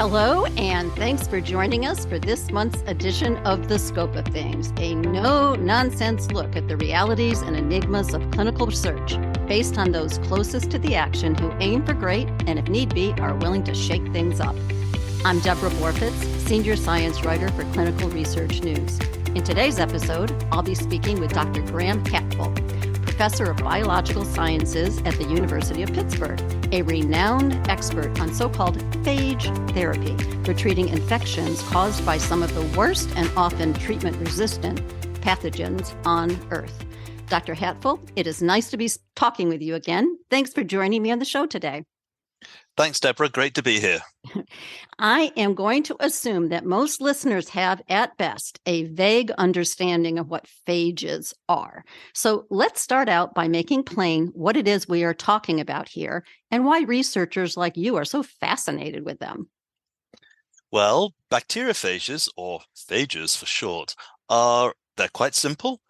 Hello, and thanks for joining us for this month's edition of The Scope of Things, a no-nonsense look at the realities and enigmas of clinical research, based on those closest to the action who aim for great and, if need be, are willing to shake things up. I'm Deborah Borfitz, Senior Science Writer for Clinical Research News. In today's episode, I'll be speaking with Dr. Graham Hatfull, Professor of Biological Sciences at the University of Pittsburgh, a renowned expert on so-called phage therapy for treating infections caused by some of the worst and often treatment-resistant pathogens on Earth. Dr. Hatfull, it is nice to be talking with you again. Thanks for joining me on the show today. Thanks, Deborah. Great to be here. I am going to assume that most listeners have, at best, a vague understanding of what phages are. So let's start out by making plain what it is we are talking about here and why researchers like you are so fascinated with them. Well, bacteriophages, or phages for short, they're quite simple.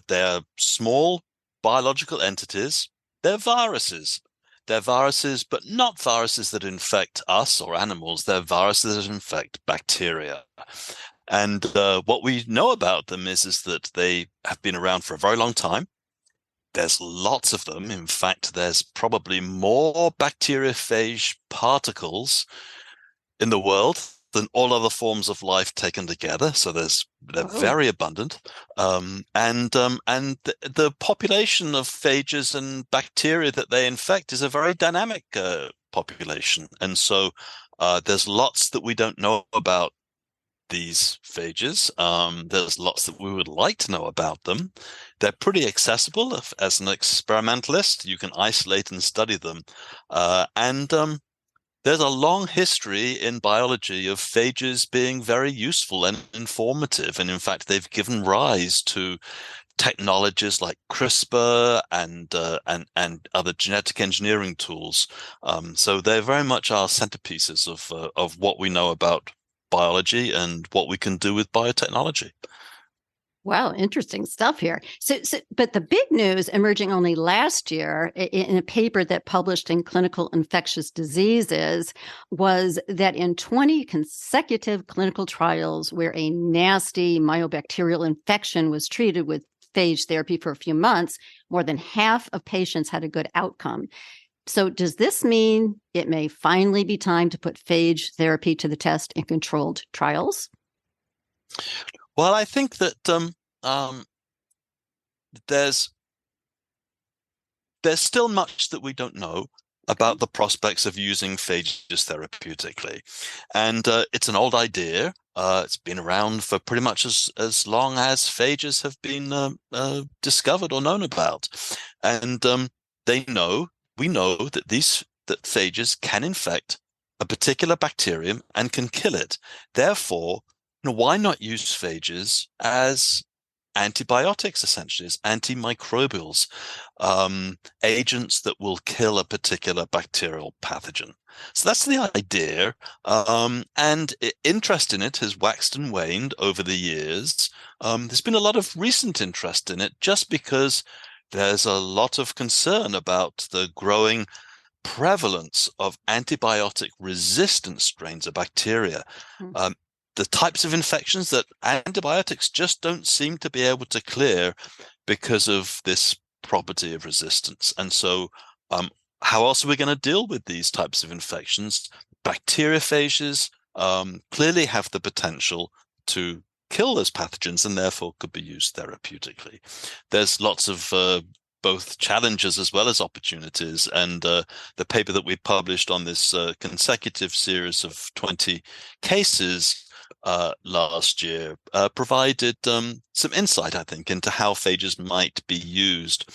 They're small biological entities. They're viruses. They're viruses, but not viruses that infect us or animals. They're viruses that infect bacteria. And what we know about them is that they have been around for a very long time. There's lots of them. In fact, there's probably more bacteriophage particles in the world than all other forms of life taken together. So they're very abundant. And the population of phages and bacteria that they infect is a very dynamic population. And so there's lots that we don't know about these phages. There's lots that we would like to know about them. They're pretty accessible. As an experimentalist, you can isolate and study them. There's a long history in biology of phages being very useful and informative. And in fact, they've given rise to technologies like CRISPR and other genetic engineering tools. So they're very much our centerpieces of what we know about biology and what we can do with biotechnology. Wow, interesting stuff here. But the big news emerging only last year in a paper that published in Clinical Infectious Diseases was that in 20 consecutive clinical trials where a nasty myobacterial infection was treated with phage therapy for a few months, more than half of patients had a good outcome. So does this mean it may finally be time to put phage therapy to the test in controlled trials? Well, I think that there's still much that we don't know about the prospects of using phages therapeutically. And it's an old idea. It's been around for pretty much as long as phages have been discovered or known about. And we know that that phages can infect a particular bacterium and can kill it. Therefore, why not use phages as antibiotics, essentially, as antimicrobials, agents that will kill a particular bacterial pathogen? So that's the idea. And interest in it has waxed and waned over the years. There's been a lot of recent interest in it just because there's a lot of concern about the growing prevalence of antibiotic-resistant strains of bacteria. The types of infections that antibiotics just don't seem to be able to clear because of this property of resistance. And so how else are we going to deal with these types of infections? Bacteriophages clearly have the potential to kill those pathogens and therefore could be used therapeutically. There's lots of both challenges as well as opportunities. And the paper that we published on this consecutive series of 20 cases last year provided some insight, I think, into how phages might be used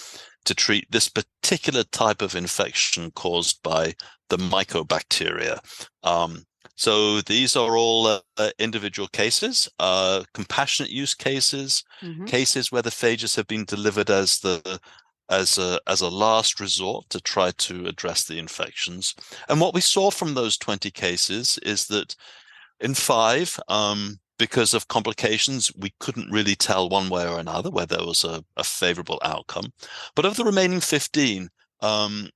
to treat this particular type of infection caused by the mycobacteria. So these are all individual cases, compassionate use cases, cases where the phages have been delivered as a last resort to try to address the infections. And what we saw from those 20 cases is that in 5, because of complications, we couldn't really tell one way or another whether there was a favorable outcome. But of the remaining 15, 11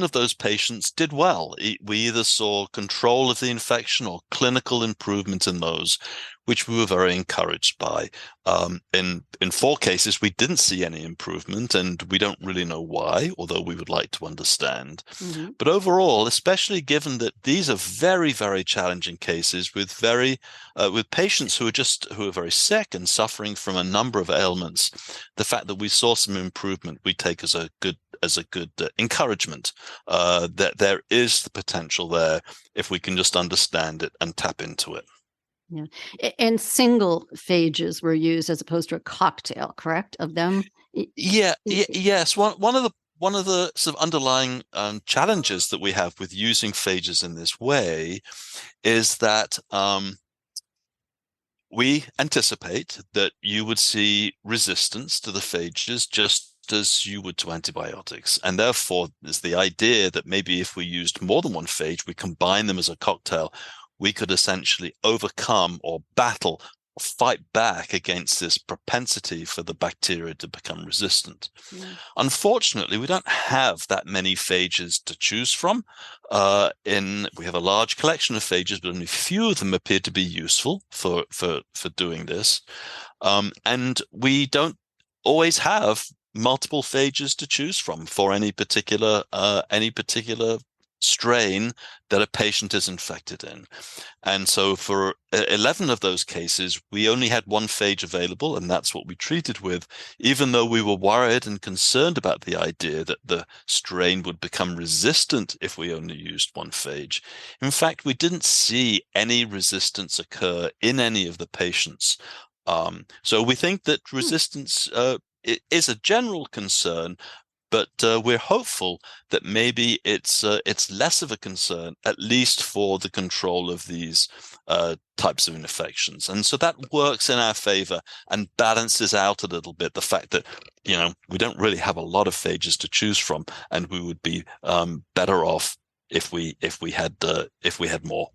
of those patients did well. We either saw control of the infection or clinical improvement in those, which we were very encouraged by. In 4 cases, we didn't see any improvement, and we don't really know why, although we would like to understand. Mm-hmm. But overall, especially given that these are very, very challenging cases with patients who are very sick and suffering from a number of ailments, the fact that we saw some improvement, we take as a good encouragement that there is the potential there if we can just understand it and tap into it. Yeah. And single phages were used as opposed to a cocktail, correct, of them? Yes. One of the sort of underlying challenges that we have with using phages in this way is that we anticipate that you would see resistance to the phages just as you would to antibiotics. And therefore, there's the idea that maybe if we used more than one phage, we combine them as a cocktail, we could essentially overcome or battle or fight back against this propensity for the bacteria to become resistant. Yeah. Unfortunately, we don't have that many phages to choose from. We have a large collection of phages, but only few of them appear to be useful for doing this. And we don't always have multiple phages to choose from for any particular strain that a patient is infected in. And so for 11 of those cases, we only had one phage available, and that's what we treated with, even though we were worried and concerned about the idea that the strain would become resistant if we only used one phage. In fact, we didn't see any resistance occur in any of the patients. So we think that resistance is a general concern, but we're hopeful that maybe it's less of a concern, at least for the control of these types of infections. And so that works in our favor and balances out a little bit the fact that, we don't really have a lot of phages to choose from, and we would be better off if we had more.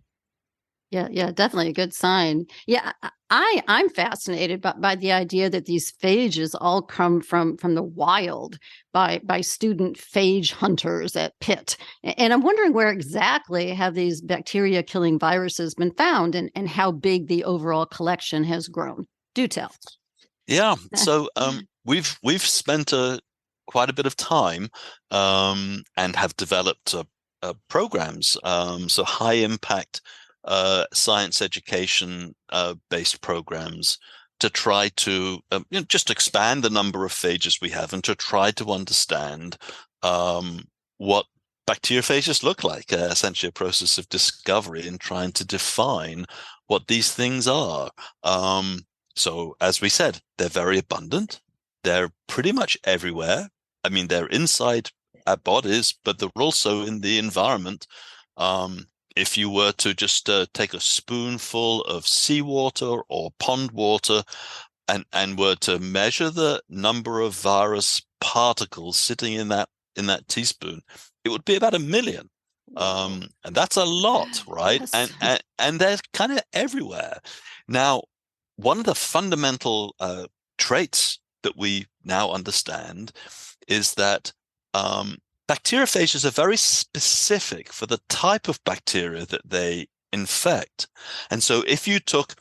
Yeah, definitely a good sign. Yeah, I'm fascinated by the idea that these phages all come from the wild by student phage hunters at Pitt. And I'm wondering where exactly have these bacteria killing viruses been found and how big the overall collection has grown. Do tell. Yeah, so we've spent quite a bit of time and have developed programs, so high impact science education based programs to try to just expand the number of phages we have and to try to understand what bacteriophages look like, essentially a process of discovery and trying to define what these things are. So as we said, they're very abundant. They're pretty much everywhere. I mean, they're inside our bodies, but they're also in the environment. If you were to just take a spoonful of seawater or pond water and were to measure the number of virus particles sitting in that teaspoon, it would be about 1 million. And that's a lot, right? Yes. And they're kind of everywhere. Now, one of the fundamental traits that we now understand is that bacteriophages are very specific for the type of bacteria that they infect. And so if you took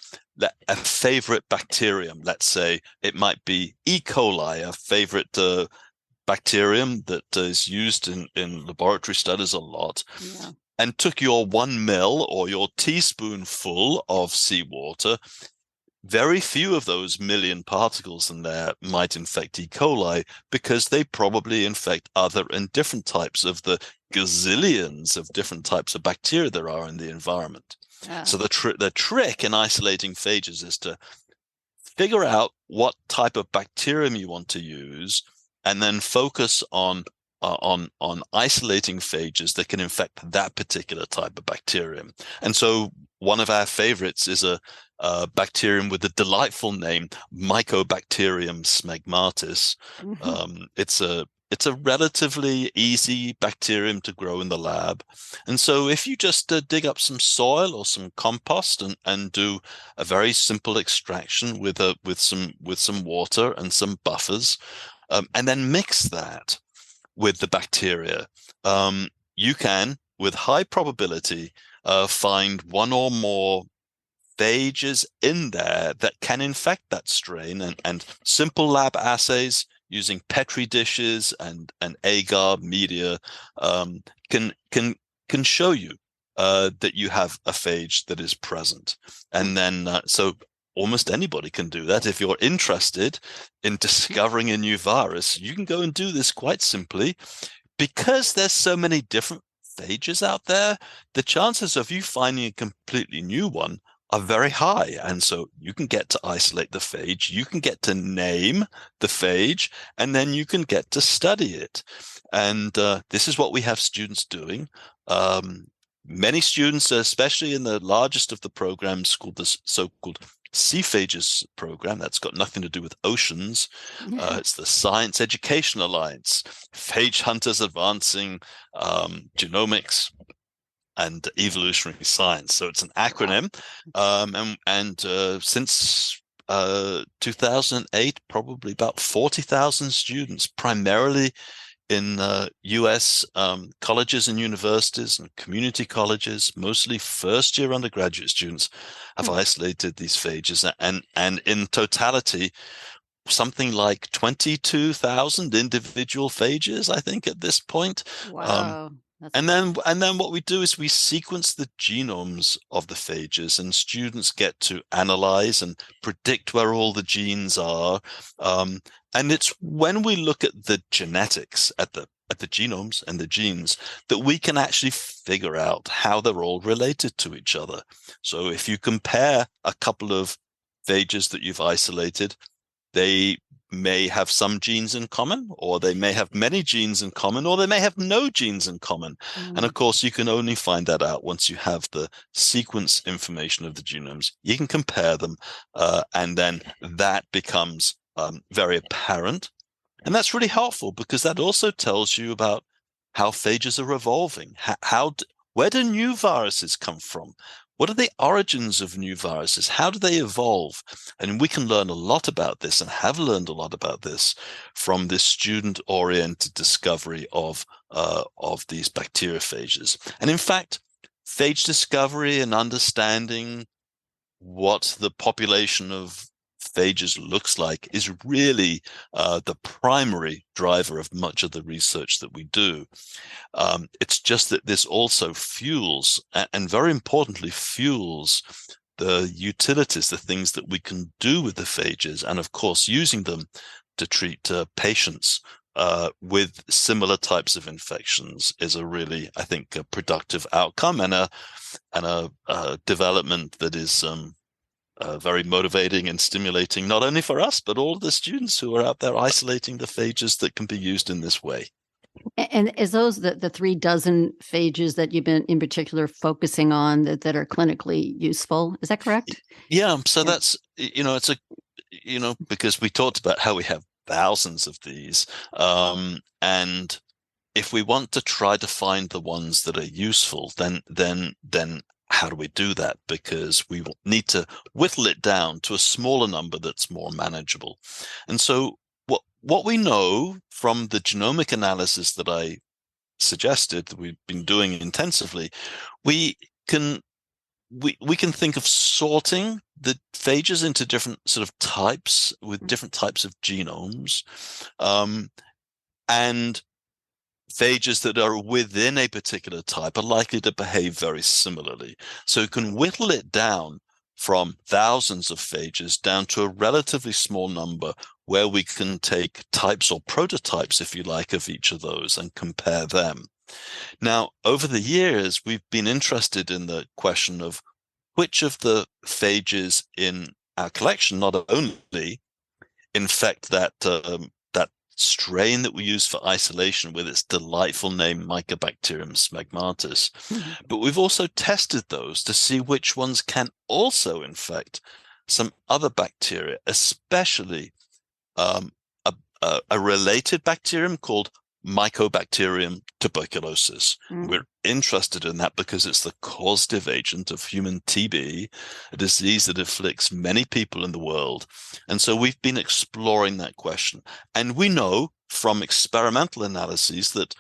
a favorite bacterium, let's say it might be E. coli, a favorite bacterium that is used in laboratory studies a lot, and took your 1 ml or your teaspoonful of seawater, very few of those million particles in there might infect E. coli because they probably infect other and different types of the gazillions of different types of bacteria there are in the environment. Yeah. So the trick in isolating phages is to figure out what type of bacterium you want to use and then focus on isolating phages that can infect that particular type of bacterium. And so one of our favorites is a bacterium with a delightful name, Mycobacterium smegmatis. Mm-hmm. It's a relatively easy bacterium to grow in the lab. And so if you just dig up some soil or some compost and do a very simple extraction with some water and some buffers, and then mix that with the bacteria. You can, with high probability, find one or more phages in there that can infect that strain, and simple lab assays using Petri dishes and agar media can show you that you have a phage that is present. And then so almost anybody can do that. If you're interested in discovering a new virus, you can go and do this quite simply. Because there's so many different phages out there, the chances of you finding a completely new one are very high. And so you can get to isolate the phage, you can get to name the phage, and then you can get to study it. And this is what we have students doing. Many students, especially in the largest of the programs called the so-called Phages program, that's got nothing to do with oceans. It's the Science Education Alliance, Phage Hunters Advancing Genomics and Evolutionary Science. So it's an acronym. Since 2008, probably about 40,000 students, primarily in US colleges and universities and community colleges, mostly first-year undergraduate students, have isolated these phages. And in totality, something like 22,000 individual phages, I think, at this point. Wow. And then what we do is we sequence the genomes of the phages, and students get to analyze and predict where all the genes are. And it's when we look at the genetics, at the genomes and the genes, that we can actually figure out how they're all related to each other. So if you compare a couple of phages that you've isolated, they may have some genes in common, or they may have many genes in common, or they may have no genes in common. And of course, you can only find that out once you have the sequence information of the genomes. You can compare them, and then that becomes very apparent. And that's really helpful, because that also tells you about how phages are evolving. Where do new viruses come from? What are the origins of new viruses? How do they evolve? And we can learn a lot about this, and have learned a lot about this, from this student-oriented discovery of these bacteriophages. And in fact, phage discovery and understanding what the population of phages looks like is really the primary driver of much of the research that we do. It's just that this also fuels, and very importantly, fuels the utilities, the things that we can do with the phages, and of course using them to treat patients with similar types of infections is a really, I think, a productive outcome, and a development that is very motivating and stimulating, not only for us, but all of the students who are out there isolating the phages that can be used in this way. And is those the 36 phages that you've been in particular focusing on that are clinically useful? Is that correct? Yeah. So that's, it's because we talked about how we have thousands of these. And if we want to try to find the ones that are useful, then how do we do that? Because we need to whittle it down to a smaller number that's more manageable. And so what we know from the genomic analysis that I suggested that we've been doing intensively, we can think of sorting the phages into different sort of types with different types of genomes, and phages that are within a particular type are likely to behave very similarly. So you can whittle it down from thousands of phages down to a relatively small number, where we can take types or prototypes, if you like, of each of those and compare them. Now, over the years, we've been interested in the question of which of the phages in our collection not only infect that strain that we use for isolation with its delightful name Mycobacterium smegmatis, but we've also tested those to see which ones can also infect some other bacteria, especially a related bacterium called Mycobacterium tuberculosis. Mm. We're interested in that because it's the causative agent of human TB, a disease that afflicts many people in the world. And so we've been exploring that question. And we know from experimental analyses that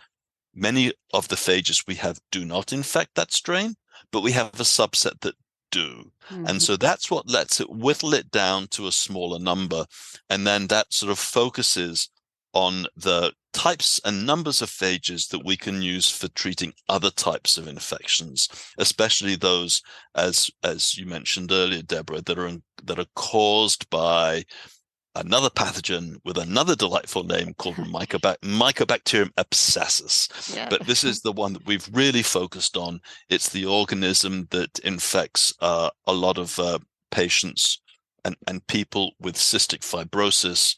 many of the phages we have do not infect that strain, but we have a subset that do. And so that's what lets it whittle it down to a smaller number. And then that sort of focuses on the types and numbers of phages that we can use for treating other types of infections, especially those, as you mentioned earlier, Deborah, that are caused by another pathogen with another delightful name called Mycobacterium abscessus. Yeah. But this is the one that we've really focused on. It's the organism that infects a lot of patients and people with cystic fibrosis.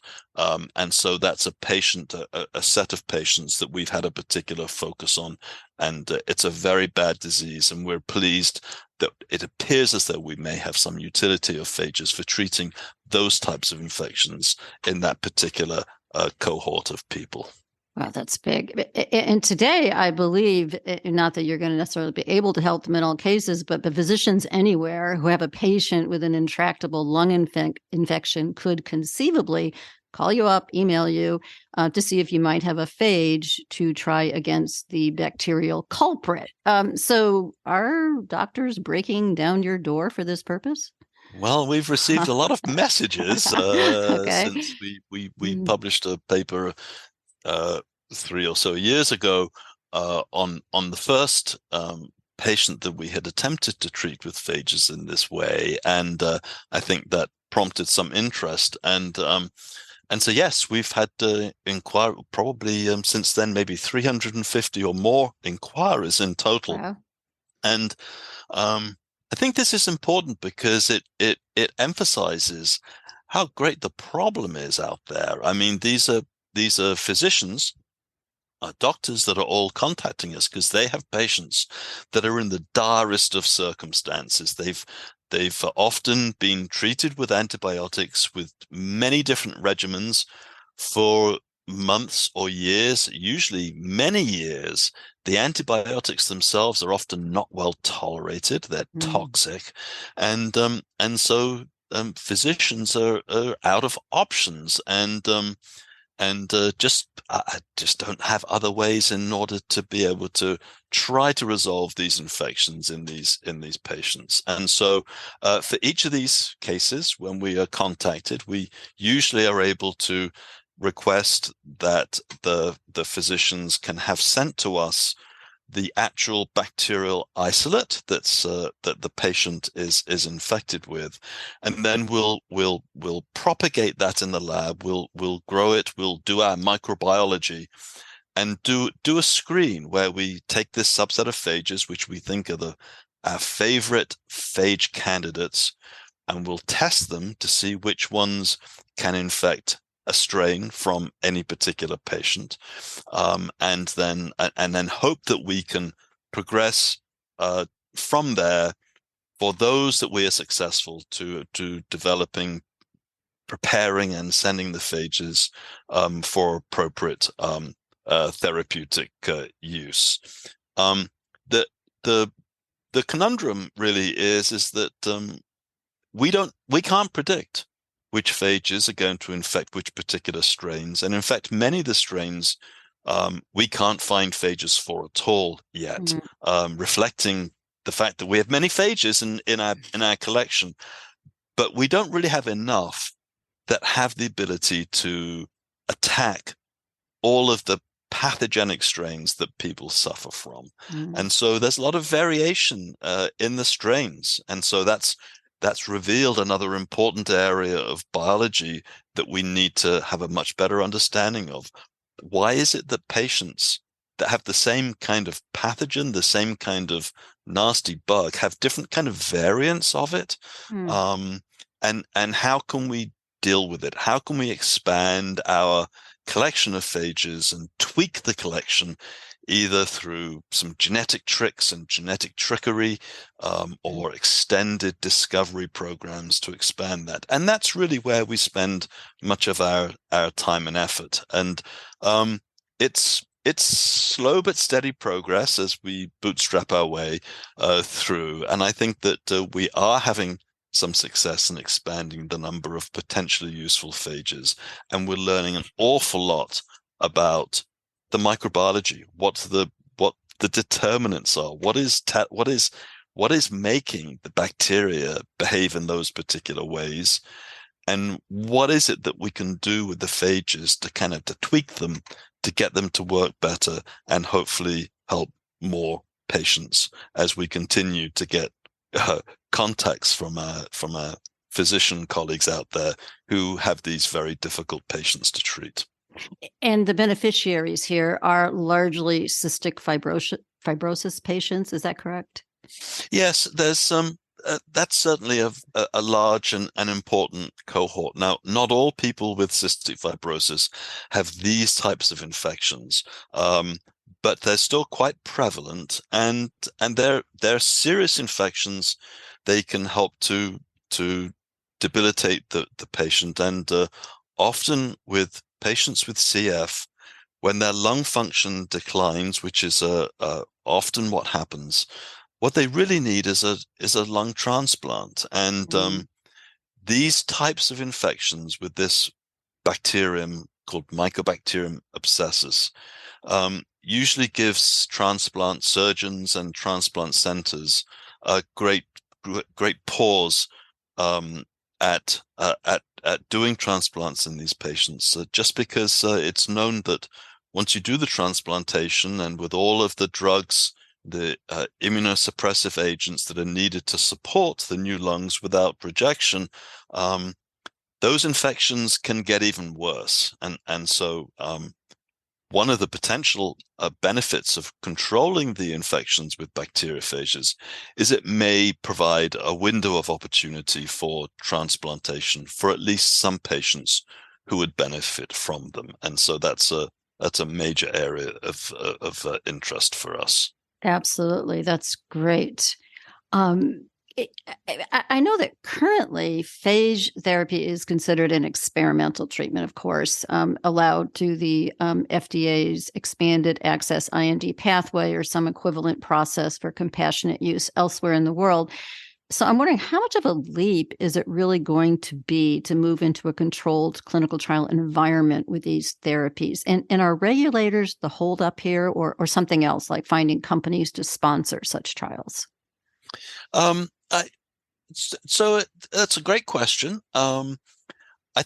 And so that's a set of patients that we've had a particular focus on. And it's a very bad disease. And we're pleased that it appears as though we may have some utility of phages for treating those types of infections in that particular cohort of people. Wow, that's big. And today, I believe, not that you're going to necessarily be able to help them in all cases, but the physicians anywhere who have a patient with an intractable lung infection could conceivably call you up, email you to see if you might have a phage to try against the bacterial culprit. So are doctors breaking down your door for this purpose? Well, we've received a lot of messages Okay. since we published a paper 3 or so years ago on the first patient that we had attempted to treat with phages in this way, and I think that prompted some interest. And so yes, we've had inquiry probably since then, maybe 350 or more inquiries in total. Wow. And I think this is important because it emphasizes how great the problem is out there. I mean, these are physicians, doctors that are all contacting us because they have patients that are in the direst of circumstances. They've often been treated with antibiotics with many different regimens for months or years, usually many years. The antibiotics themselves are often not well tolerated. They're toxic. And so physicians are out of options, and I just don't have other ways in order to be able to try to resolve these infections in these patients. And so for each of these cases, when we are contacted, we usually are able to request that the physicians can have sent to us the actual bacterial isolate that the patient is infected with, and then we'll propagate that in the lab. We'll grow it. We'll do our microbiology, and do a screen where we take this subset of phages, which we think are our favorite phage candidates, and we'll test them to see which ones can infect a strain from any particular patient, and then hope that we can progress from there for those that we are successful to developing, preparing, and sending the phages for appropriate therapeutic use. The conundrum really is that we can't predict which phages are going to infect which particular strains. And in fact, many of the strains we can't find phages for at all yet, reflecting the fact that we have many phages in our collection, but we don't really have enough that have the ability to attack all of the pathogenic strains that people suffer from. And so there's a lot of variation in the strains. And so that's revealed another important area of biology that we need to have a much better understanding of. Why is it that patients that have the same kind of pathogen, the same kind of nasty bug, have different kind of variants of it? And how can we deal with it? How can we expand our collection of phages and tweak the collection, either through some genetic tricks and genetic trickery, or extended discovery programs to expand that? And that's really where we spend much of our time and effort. And it's it's slow but steady progress as we bootstrap our way through. And I think that we are having some success in expanding the number of potentially useful phages. And we're learning an awful lot about the microbiology, what the determinants are, what is making the bacteria behave in those particular ways, and what is it that we can do with the phages to kind of to tweak them to get them to work better and hopefully help more patients as we continue to get contacts from our physician colleagues out there who have these very difficult patients to treat. And the beneficiaries here are largely cystic fibrosis patients. Is that correct? Yes, there's some. That's certainly a large and an important cohort. Now, not all people with cystic fibrosis have these types of infections, but they're still quite prevalent, and they're serious infections. They can help to debilitate the patient, and often with patients with CF, when their lung function declines, which is often what happens, what they really need is a lung transplant. And these types of infections with this bacterium called Mycobacterium abscessus usually gives transplant surgeons and transplant centers a great pause at doing transplants in these patients, just because it's known that once you do the transplantation, and with all of the drugs, the immunosuppressive agents that are needed to support the new lungs without rejection, those infections can get even worse. And so one of the potential benefits of controlling the infections with bacteriophages is it may provide a window of opportunity for transplantation for at least some patients who would benefit from them. And so that's a major area of interest for us. Absolutely. That's great. Um, I know that currently phage therapy is considered an experimental treatment, of course, allowed to the FDA's expanded access IND pathway or some equivalent process for compassionate use elsewhere in the world. So I'm wondering, how much of a leap is it really going to be to move into a controlled clinical trial environment with these therapies? And are regulators the holdup here, or something else, like finding companies to sponsor such trials? That's a great question. I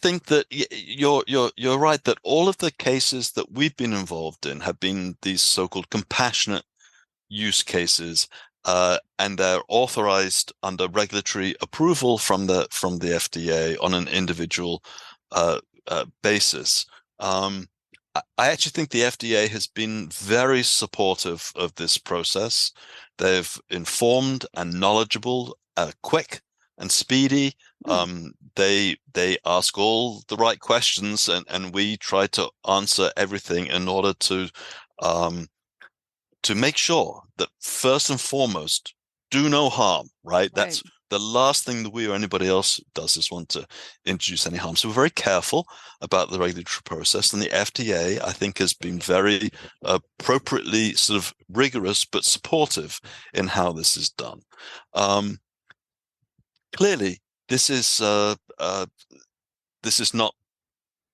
think that you're right that all of the cases that we've been involved in have been these so-called compassionate use cases, and they're authorized under regulatory approval from the FDA on an individual basis. I actually think the FDA has been very supportive of this process. They've informed and knowledgeable, quick and speedy. They ask all the right questions, and we try to answer everything in order to make sure that first and foremost, do no harm, right? That's the last thing that we or anybody else does, is want to introduce any harm. So we're very careful about the regulatory process, and the FDA, I think, has been very appropriately sort of rigorous but supportive in how this is done. Clearly, this is not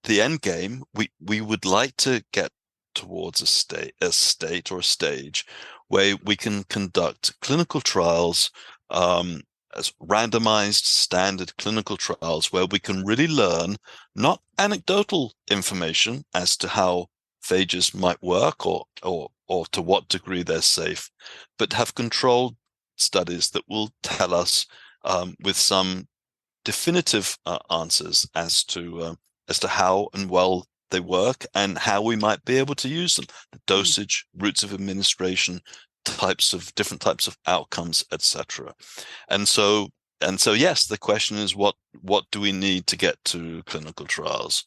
the end game. We would like to get towards a state or a stage where we can conduct clinical trials, as randomized standard clinical trials, where we can really learn not anecdotal information as to how phages might work or to what degree they're safe, but have controlled studies that will tell us with some definitive answers as to how and well they work and how we might be able to use them, the dosage, routes of administration, different types of outcomes, etc. And so yes, the question is, what do we need to get to clinical trials?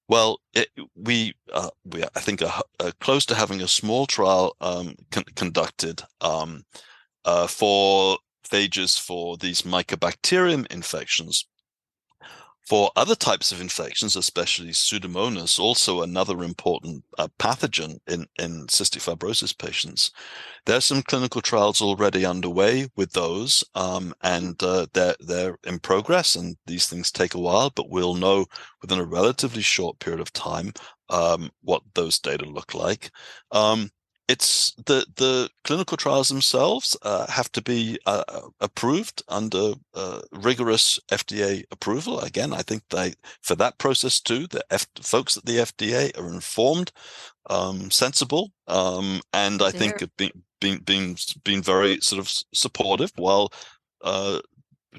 Well, we I think are close to having a small trial conducted for phages for these Mycobacterium infections For other types of infections, especially Pseudomonas, also another important pathogen in cystic fibrosis patients, there's some clinical trials already underway with those, and they're in progress, and these things take a while, but we'll know within a relatively short period of time what those data look like. It's the clinical trials themselves have to be approved under rigorous FDA approval. Again, I think for that process too, the folks at the FDA are informed, sensible, and I think have been very sort of supportive while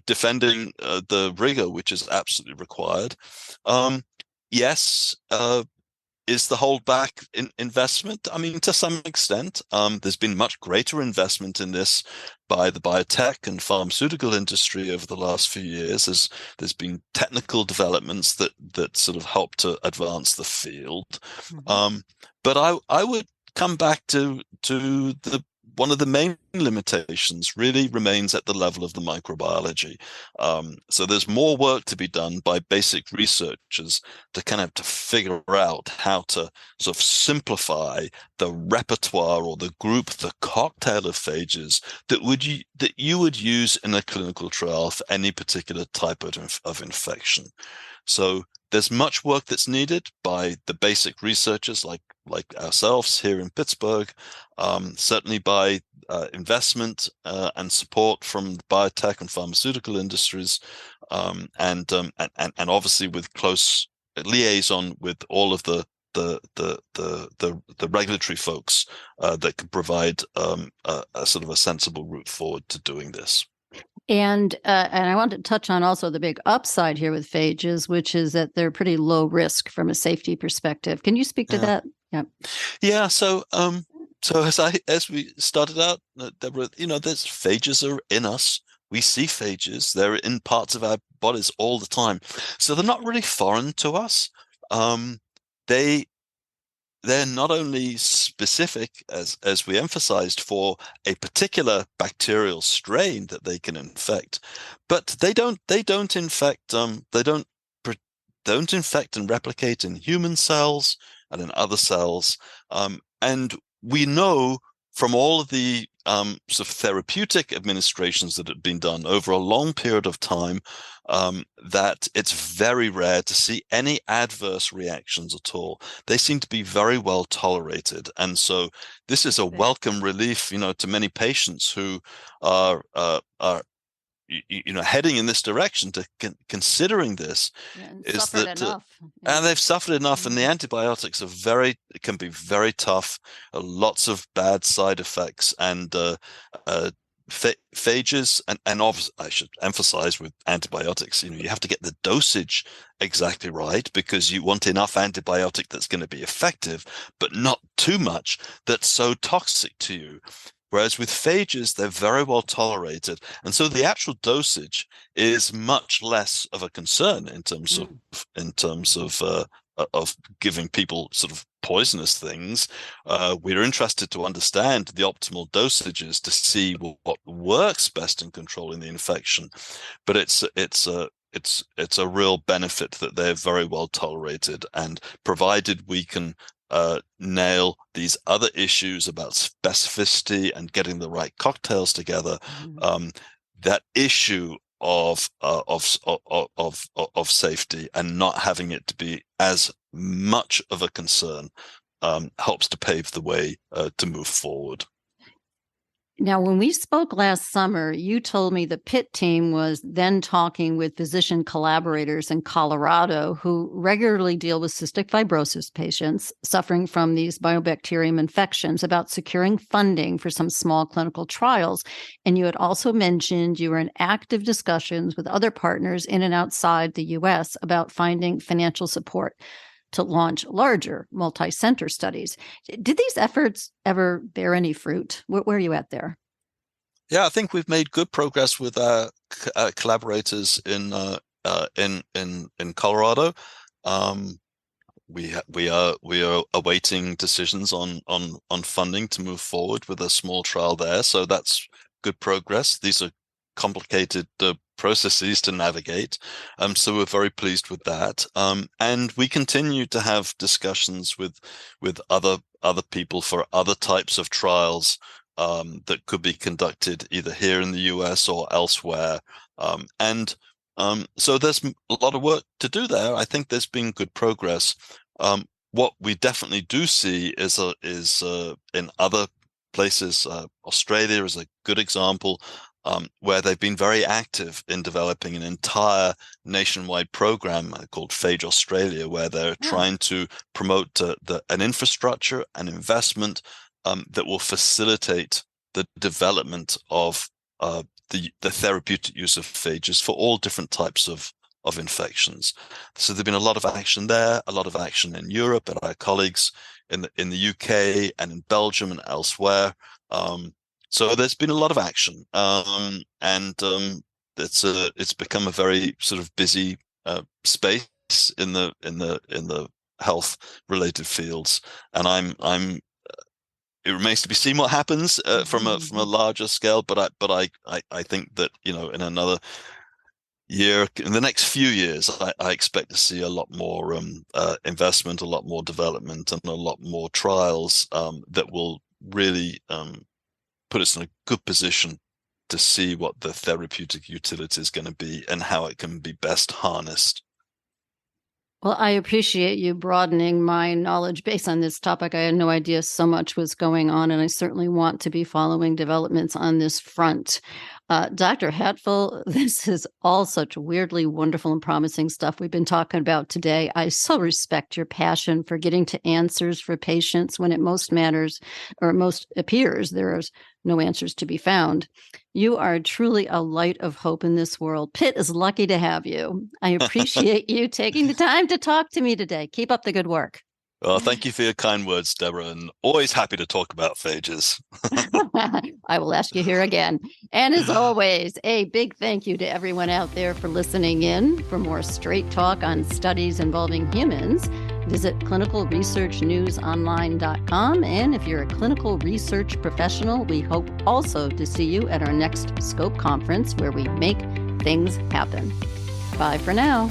defending the rigor which is absolutely required. Yes. Is the holdback investment? I mean, to some extent, there's been much greater investment in this by the biotech and pharmaceutical industry over the last few years, as there's been technical developments that sort of help to advance the field. But I would come back to the one of the main limitations really remains at the level of the microbiology. So there's more work to be done by basic researchers to kind of to figure out how to sort of simplify the repertoire or the group, the cocktail of phages that you would use in a clinical trial for any particular type of infection. So there's much work that's needed by the basic researchers like ourselves here in Pittsburgh, certainly by investment and support from the biotech and pharmaceutical industries, and obviously with close liaison with all of the regulatory folks that can provide a sort of a sensible route forward to doing this. And I want to touch on also the big upside here with phages, which is that they're pretty low risk from a safety perspective. Can you speak to that? Yeah. Yeah. So as we started out, Deborah, there's phages are in us. We see phages. They're in parts of our bodies all the time. So they're not really foreign to us. They're not only specific, as we emphasized, for a particular bacterial strain that they can infect, but they don't infect don't infect and replicate in human cells and in other cells. And we know from all of the sort of therapeutic administrations that have been done over a long period of time, that it's very rare to see any adverse reactions at all. They seem to be very well tolerated. And so this is a welcome relief, to many patients who are heading in this direction to considering this, is that and they've suffered enough, and the antibiotics can be very tough, lots of bad side effects, and phages, and obviously I should emphasize with antibiotics, you have to get the dosage exactly right, because you want enough antibiotic that's going to be effective, but not too much that's so toxic to you. Whereas with phages, they're very well tolerated, and so the actual dosage is much less of a concern in terms of giving people sort of poisonous things. We're interested to understand the optimal dosages to see what works best in controlling the infection, but it's a real benefit that they're very well tolerated, and provided we can nail these other issues about specificity and getting the right cocktails together, that issue of safety and not having it to be as much of a concern helps to pave the way to move forward. Now, when we spoke last summer, you told me the Pitt team was then talking with physician collaborators in Colorado who regularly deal with cystic fibrosis patients suffering from these mycobacterium infections about securing funding for some small clinical trials. And you had also mentioned you were in active discussions with other partners in and outside the U.S. about finding financial support to launch larger multi-center studies. Did these efforts ever bear any fruit? Where are you at there? Yeah, I think we've made good progress with our collaborators in Colorado. We are awaiting decisions on funding to move forward with a small trial there. So that's good progress. These are complicated processes to navigate. So we're very pleased with that. And we continue to have discussions with other people for other types of trials that could be conducted either here in the US or elsewhere. So there's a lot of work to do there. I think there's been good progress. What we definitely do see is in other places, Australia is a good example, where they've been very active in developing an entire nationwide program called Phage Australia, where they're trying to promote an infrastructure and investment that will facilitate the development of the therapeutic use of phages for all different types of infections. So there's been a lot of action there, a lot of action in Europe, and our colleagues in the UK and in Belgium and elsewhere. So there's been a lot of action, and it's become a very sort of busy space in the health related fields, and I'm it remains to be seen what happens from a larger scale. But I think that, you know, in another year, in the next few years, I expect to see a lot more investment, a lot more development, and a lot more trials that will really put us in a good position to see what the therapeutic utility is going to be and how it can be best harnessed. Well, I appreciate you broadening my knowledge base on this topic. I had no idea so much was going on, and I certainly want to be following developments on this front. Dr. Hatfull, this is all such weirdly wonderful and promising stuff we've been talking about today. I so respect your passion for getting to answers for patients when it most matters, or most appears there's no answers to be found. You are truly a light of hope in this world. Pitt is lucky to have you. I appreciate you taking the time to talk to me today. Keep up the good work. Well, thank you for your kind words, Deborah, and always happy to talk about phages. I will ask you here again. And as always, a big thank you to everyone out there for listening in. For more straight talk on studies involving humans, visit clinicalresearchnewsonline.com. And if you're a clinical research professional, we hope also to see you at our next Scope conference, where we make things happen. Bye for now.